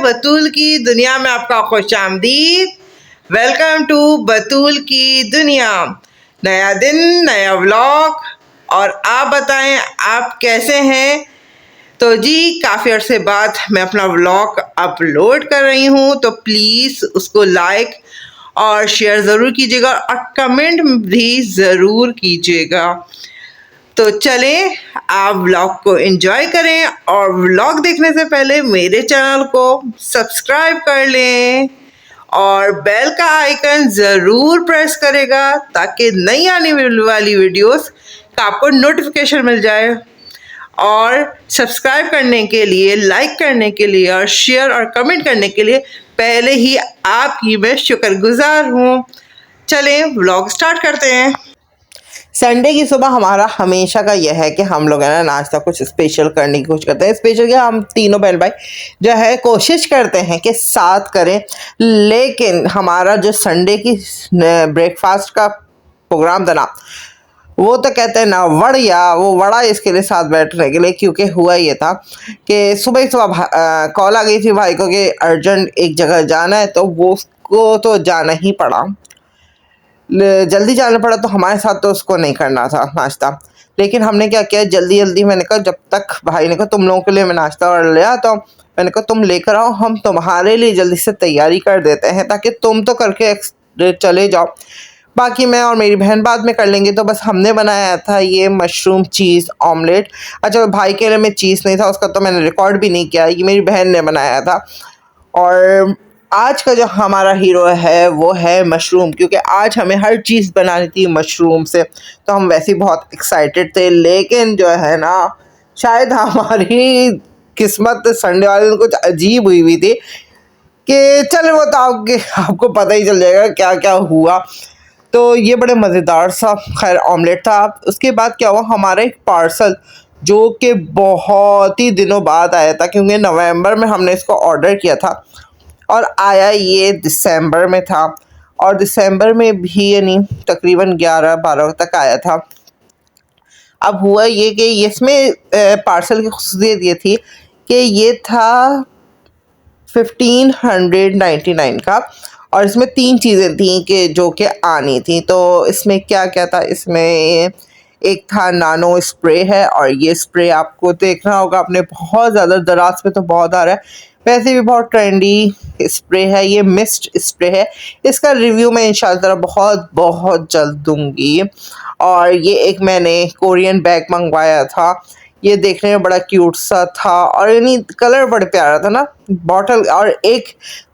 बतूल की दुनिया में आपका खुशामदीद। वेलकम टू बतूल की दुनिया। नया दिन, नया व्लॉग। और आप बताएं आप कैसे हैं। तो जी काफ़ी अरसे बाद मैं अपना व्लॉग अपलोड कर रही हूँ, तो प्लीज़ उसको लाइक और शेयर ज़रूर कीजिएगा और कमेंट भी ज़रूर कीजिएगा। तो चलें आप व्लॉग को एंजॉय करें और व्लॉग देखने से पहले मेरे चैनल को सब्सक्राइब कर लें और बेल का आइकन ज़रूर प्रेस करेगा ताकि नई आने वाली वीडियोस का आपको नोटिफिकेशन मिल जाए। और सब्सक्राइब करने के लिए, लाइक करने के लिए और शेयर और कमेंट करने के लिए पहले ही आपकी मैं शुक्रगुजार हूँ। चलें व्लॉग स्टार्ट करते हैं। संडे की सुबह हमारा हमेशा का यह है कि हम लोग है ना नाश्ता कुछ स्पेशल करने की कोशिश करते हैं। स्पेशल क्या, हम तीनों बहन भाई जो है कोशिश करते हैं कि साथ करें, लेकिन हमारा जो संडे की ब्रेकफास्ट का प्रोग्राम था ना, वो तो कहते हैं ना वड़िया, वो वड़ा इसके लिए साथ बैठने के लिए। क्योंकि हुआ ये था कि सुबह ही सुबह कॉल आ गई थी भाई को कि अर्जेंट एक जगह जाना है, तो वो उसको तो जाना ही पड़ा, जल्दी जाना पड़ा। तो हमारे साथ तो उसको नहीं करना था नाश्ता, लेकिन हमने क्या किया, जल्दी जल्दी मैंने कहा जब तक भाई ने कहा तुम लोगों के लिए मैं नाश्ता और ले आता हूँ, मैंने कहा तुम लेकर आओ, हम तुम्हारे लिए जल्दी से तैयारी कर देते हैं ताकि तुम तो करके चले जाओ, बाकी मैं और मेरी बहन बाद में कर लेंगे। तो बस हमने बनाया था ये मशरूम चीज़ ऑमलेट। अच्छा, भाई के लिए में चीज़ नहीं था, उसका तो मैंने रिकॉर्ड भी नहीं किया, ये मेरी बहन ने बनाया था। और आज का जो हमारा हीरो है वो है मशरूम, क्योंकि आज हमें हर चीज़ बनानी थी मशरूम से, तो हम वैसे ही बहुत एक्साइटेड थे। लेकिन जो है ना, शायद हमारी किस्मत संडे वाले दिन कुछ अजीब हुई थी कि चल वो तो आपको पता ही चल जाएगा क्या क्या हुआ। तो ये बड़े मज़ेदार सा खैर ऑमलेट था। उसके बाद क्या हुआ, हमारा एक पार्सल जो कि बहुत ही दिनों बाद आया था, क्योंकि नवंबर में हमने इसको ऑर्डर किया था और आया ये दिसंबर में था। और दिसंबर में भी यानी तकरीबन 11-12 तक आया था। अब हुआ ये कि इसमें पार्सल की खुसूसियत ये थी कि ये था 1599 का, और इसमें 3 चीज़ें थी कि जो कि आनी थी। तो इसमें क्या क्या था, इसमें एक था नानो स्प्रे है, और ये स्प्रे आपको देखना होगा, आपने बहुत ज़्यादा दराज पे तो बहुत आ रहा है, वैसे भी बहुत ट्रेंडी स्प्रे है। ये मिस्ट स्प्रे है, इसका रिव्यू मैं इंशाल्लाह बहुत बहुत जल्द दूंगी। और ये एक मैंने कोरियन बैग मंगवाया था, ये देखने में बड़ा क्यूट सा था और यानी कलर बड़ा प्यारा था ना बॉटल। और एक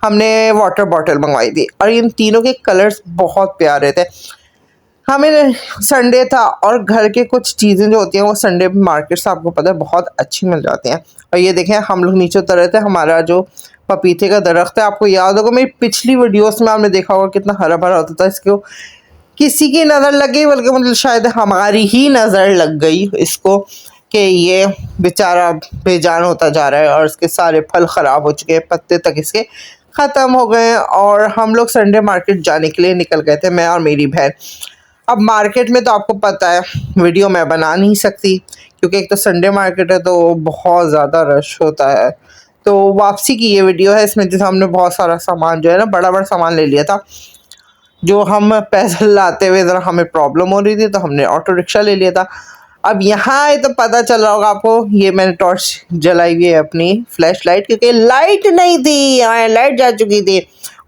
हमने वाटर बॉटल मंगवाई थी, और इन तीनों के कलर्स बहुत प्यारे थे। हमें संडे था और घर के कुछ चीज़ें जो होती हैं वो संडे मार्केट से आपको पता है बहुत अच्छी मिल जाती हैं। और ये देखें, हम लोग नीचे उतर रहे थे, हमारा जो पपीते का दरख्त है, आपको याद होगा मेरी पिछली वीडियोस में आपने देखा होगा कितना हरा भरा होता था। इसको किसी की नज़र लग गई, बल्कि मतलब शायद हमारी ही नज़र लग गई इसको कि ये बेचारा बेजान होता जा रहा है और इसके सारे फल ख़राब हो चुके हैं, पत्ते तक इसके ख़त्म हो गए हैं। और हम लोग संडे मार्केट जाने के लिए निकल गए थे, मैं और मेरी बहन। अब मार्केट में तो आपको पता है वीडियो मैं बना नहीं सकती, क्योंकि एक तो संडे मार्केट है तो बहुत ज़्यादा रश होता है। तो वापसी की ये वीडियो है, इसमें जैसे हमने बहुत सारा सामान जो है ना, बड़ा बड़ा सामान ले लिया था, जो हम पैदल लाते हुए ज़रा हमें प्रॉब्लम हो रही थी, तो हमने ऑटो रिक्शा ले लिया था। अब यहाँ आए तो पता चल रहा होगा आपको, ये मैंने टॉर्च जलाई हुई है अपनी फ्लैश लाइट, क्योंकि लाइट नहीं थी, हमारी लाइट जा चुकी थी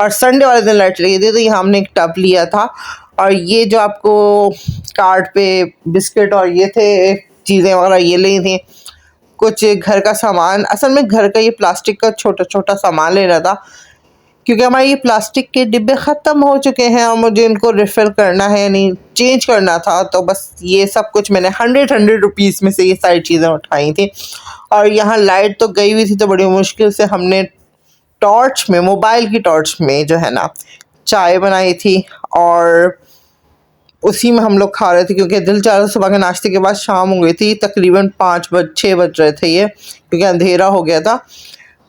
और संडे वाले दिन लाइट चली गई थी। तो यहाँ हमने एक टब लिया था, और ये जो आपको कार्ड पे बिस्किट और ये थे चीज़ें वगैरह ये ली थी, कुछ घर का सामान। असल में घर का ये प्लास्टिक का छोटा छोटा सामान ले रहा था, क्योंकि हमारे ये प्लास्टिक के डिब्बे ख़त्म हो चुके हैं और मुझे इनको रिफ़िल करना है, यानी चेंज करना था। तो बस ये सब कुछ मैंने 100 रुपीज़ में से ये सारी चीज़ें उठाई थी। और यहाँ लाइट तो गई हुई थी, तो बड़ी मुश्किल से हमने टॉर्च में, मोबाइल की टॉर्च में जो है ना, चाय बनाई थी और उसी में हम लोग खा रहे थे, क्योंकि दिल चाह रहा सुबह के नाश्ते के बाद शाम हो गई थी, तकरीबन 6 बज रहे थे ये, क्योंकि अंधेरा हो गया था।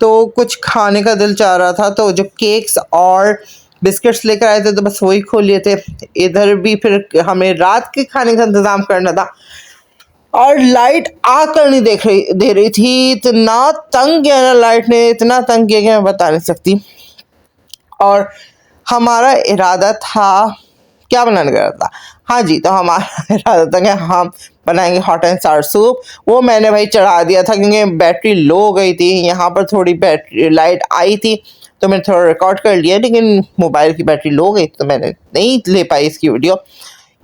तो कुछ खाने का दिल चाह रहा था, तो जो केक्स और बिस्किट्स लेकर आए थे तो बस वही खोल लिए थे। इधर भी फिर हमें रात के खाने का इंतज़ाम करना था, और लाइट आकर नहीं दे रही थी। इतना तंग किया ना लाइट ने, इतना तंग किया कि मैं बता नहीं सकती। और हमारा इरादा था, क्या बनाने का इरादा था? हाँ जी, तो हमारा इरादा था कि हम बनाएंगे हॉट एंड सावर सूप। वो मैंने भाई चढ़ा दिया था क्योंकि बैटरी लो हो गई थी। यहाँ पर थोड़ी बैटरी लाइट आई थी तो मैंने थोड़ा रिकॉर्ड कर लिया, लेकिन मोबाइल की बैटरी लो हो गई तो मैंने नहीं ले पाई इसकी वीडियो।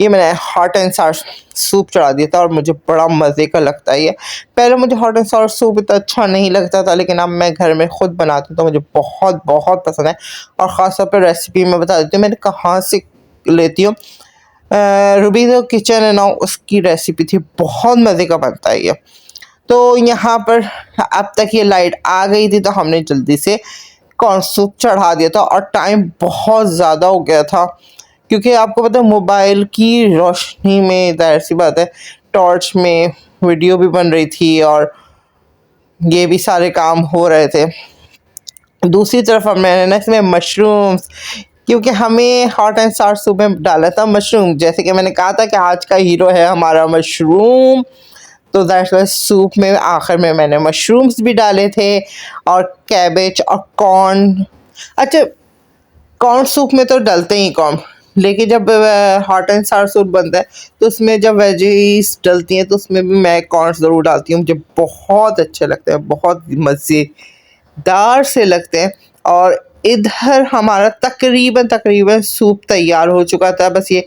ये मैंने हॉट एंड सावर सूप चढ़ा दिया था और मुझे बड़ा मज़े का लगता है ये। पहले मुझे हॉट एंड सावर सूप इतना अच्छा नहीं लगता था, लेकिन अब मैं घर में खुद बनाती हूँ तो मुझे बहुत बहुत पसंद है। और ख़ास तौर पर रेसिपी मैं बता देती हूँ मैंने कहाँ से लेती हूँ। रूबी द किचन है ना, उसकी रेसिपी थी, बहुत मज़े का बनता है ये। तो यहाँ पर अब तक ये लाइट आ गई थी तो हमने जल्दी से कॉर्न सूप चढ़ा दिया था और टाइम बहुत ज़्यादा हो गया था क्योंकि आपको पता है मोबाइल की रोशनी में जाहिर सी बात है टॉर्च में वीडियो भी बन रही थी और ये भी सारे काम हो रहे थे। दूसरी तरफ मैंने ना इसमें मशरूम्स, क्योंकि हमें हॉट एंड सावर सूप में डाला था मशरूम, जैसे कि मैंने कहा था कि आज का हीरो है हमारा मशरूम। तो दैट्स सूप में आखिर में मैंने मशरूम्स भी डाले थे और कैबेज और कॉर्न। अच्छा, कॉर्न सूप में तो डलते ही कॉर्न, लेकिन जब हॉट एंड सावर सूप बनता है तो उसमें जब वेजीज डलती हैं तो उसमें भी मैं कॉर्न ज़रूर डालती हूँ। मुझे बहुत अच्छे लगते हैं, बहुत मज़ेदार से लगते हैं। और इधर हमारा तकरीबन तकरीबन सूप तैयार हो चुका था। बस ये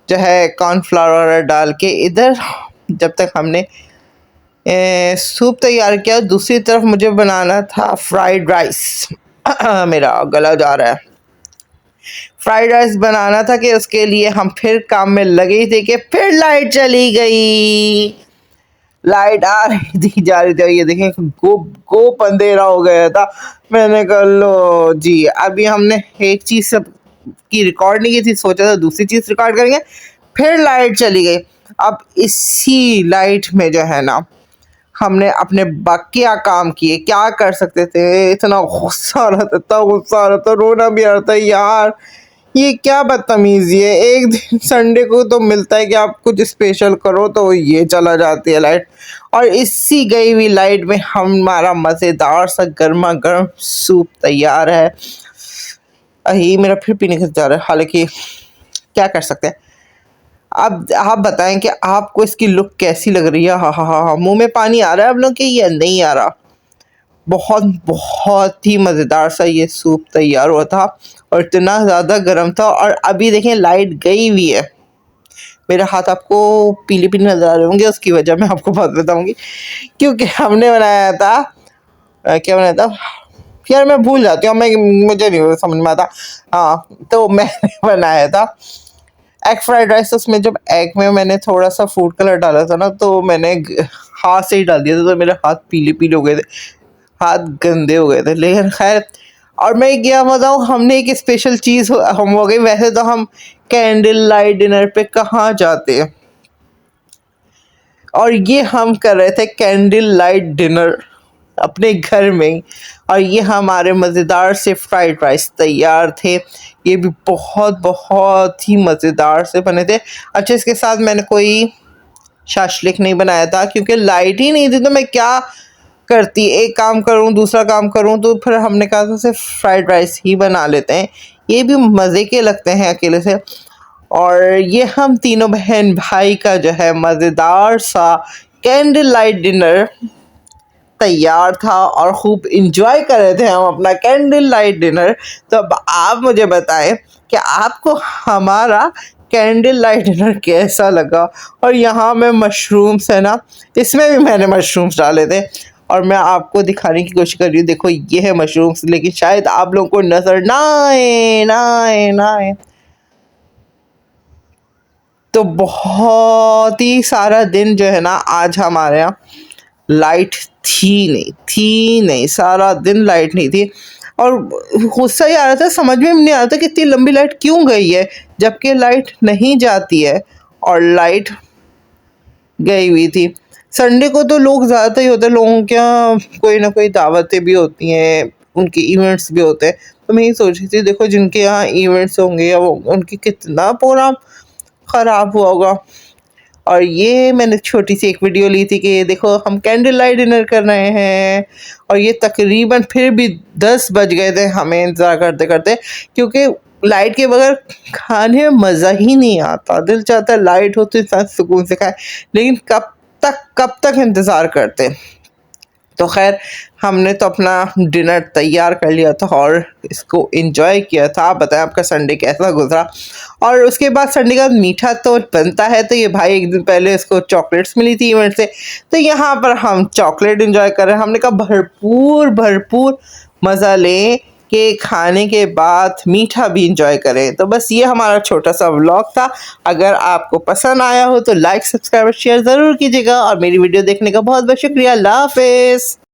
जो है कॉर्नफ्लावर डाल के इधर जब तक हमने सूप तैयार किया, दूसरी तरफ मुझे बनाना था फ्राइड राइस। मेरा गला जा रहा है। फ्राइड राइस बनाना था कि उसके लिए हम फिर काम में लगे थे कि फिर लाइट चली गई। लाइट आ रही थी जा रही थी, ये देखें गोप अंधेरा हो गया था। मैंने कहा लो जी, अभी हमने एक चीज़ सब की रिकॉर्ड नहीं की थी, सोचा था दूसरी चीज़ रिकॉर्ड करेंगे, फिर लाइट चली गई। अब इसी लाइट में जो है ना हमने अपने बाकिया काम किए, क्या कर सकते थे। इतना गुस्सा आ रहा था, इतना गुस्सा आ रहा था, रोना भी आ रहा था यार, ये क्या बदतमीजी है। एक दिन संडे को तो मिलता है कि आप कुछ स्पेशल करो तो ये चला जाती है लाइट। और इसी गई हुई लाइट में हमारा मज़ेदार सा गर्मा गर्म सूप तैयार है। अही मेरा फिर पीने का जा रहा है, हालांकि क्या कर सकते हैं। अब आप बताएं कि आपको इसकी लुक कैसी लग रही है। हा, मुंह में पानी आ रहा है आप लोग के या नहीं आ रहा? बहुत बहुत ही मज़ेदार सा ये सूप तैयार हुआ था और इतना ज़्यादा गर्म था। और अभी देखें लाइट गई हुई है, मेरे हाथ आपको पीले पीले नज़र आ रहे होंगे, उसकी वजह मैं आपको बात बताऊंगी। क्योंकि हमने बनाया था क्या बनाया था यार, मैं भूल जाती हूँ, मुझे नहीं समझ में आता। हाँ, तो मैंने बनाया था एग फ्राइड राइस। उसमें जब एग में मैंने थोड़ा सा फूड कलर डाला था ना, तो मैंने हाथ से ही डाल दिया था, तो मेरे हाथ पीले पीले हो गए थे, हाथ गंदे हो गए थे। लेकिन खैर, और मैं क्या बताऊँ, हमने एक स्पेशल चीज़ हम हो गई। वैसे तो हम कैंडल लाइट डिनर पे कहाँ जाते हैं, और ये हम कर रहे थे कैंडल लाइट डिनर अपने घर में ही। और ये हमारे मज़ेदार से फ्राइड राइस तैयार थे, ये भी बहुत बहुत ही मज़ेदार से बने थे। अच्छा, इसके साथ मैंने कोई शाशलिक नहीं बनाया था क्योंकि लाइट ही नहीं थी, तो मैं क्या करती, एक काम करूं दूसरा काम करूं, तो फिर हमने कहा था सिर्फ फ्राइड राइस ही बना लेते हैं, ये भी मज़े के लगते हैं अकेले से। और ये हम तीनों बहन भाई का जो है मज़ेदार सा कैंडल लाइट डिनर तैयार था और खूब इंजॉय कर रहे थे हम अपना कैंडल लाइट डिनर। तो अब आप मुझे बताएं कि आपको हमारा कैंडल लाइट डिनर कैसा लगा। और यहाँ में मशरूम्स है ना, इसमें भी मैंने मशरूम्स डाले थे और मैं आपको दिखाने की कोशिश कर रही हूँ। देखो ये है मशरूम्स, लेकिन शायद आप लोगों को नजर ना आए। तो बहुत ही सारा दिन जो है ना आज हमारे यहाँ लाइट थी नहीं, सारा दिन लाइट नहीं थी। और गुस्सा ही आ रहा था, समझ में नहीं आ रहा था कि इतनी लंबी लाइट क्यों गई है जबकि लाइट नहीं जाती है। और लाइट गई हुई थी। संडे को तो लोग ज़्यादातर ही होते हैं, लोगों के यहाँ कोई ना कोई दावतें भी होती हैं, उनके इवेंट्स भी होते हैं। तो मैं ये सोच रही थी, देखो जिनके यहाँ इवेंट्स होंगे या वो उनकी कितना प्रोग्राम ख़राब हुआ होगा। और ये मैंने छोटी सी एक वीडियो ली थी कि देखो हम कैंडल लाइट डिनर कर रहे हैं, और ये तकरीबन फिर भी 10 बज गए थे हमें इंतज़ार करते करते, क्योंकि लाइट के बगैर खाने में मज़ा ही नहीं आता। दिल चाहता है लाइट हो तो इंसान सुकून से खाए, लेकिन कब तक इंतज़ार करते। तो खैर हमने तो अपना डिनर तैयार कर लिया था और इसको एंजॉय किया था। आप बताएं आपका संडे कैसा गुजरा। और उसके बाद संडे का मीठा तो बनता है, तो ये भाई एक दिन पहले इसको चॉकलेट्स मिली थी इवेंट से, तो यहाँ पर हम चॉकलेट एंजॉय कर रहे हैं। हमने कहा भरपूर भरपूर मज़ा लें कि खाने के बाद मीठा भी इंजॉय करें। तो बस ये हमारा छोटा सा व्लॉग था। अगर आपको पसंद आया हो तो लाइक सब्सक्राइब शेयर ज़रूर कीजिएगा, और मेरी वीडियो देखने का बहुत बहुत शुक्रिया। अल्लाह हाफिज़।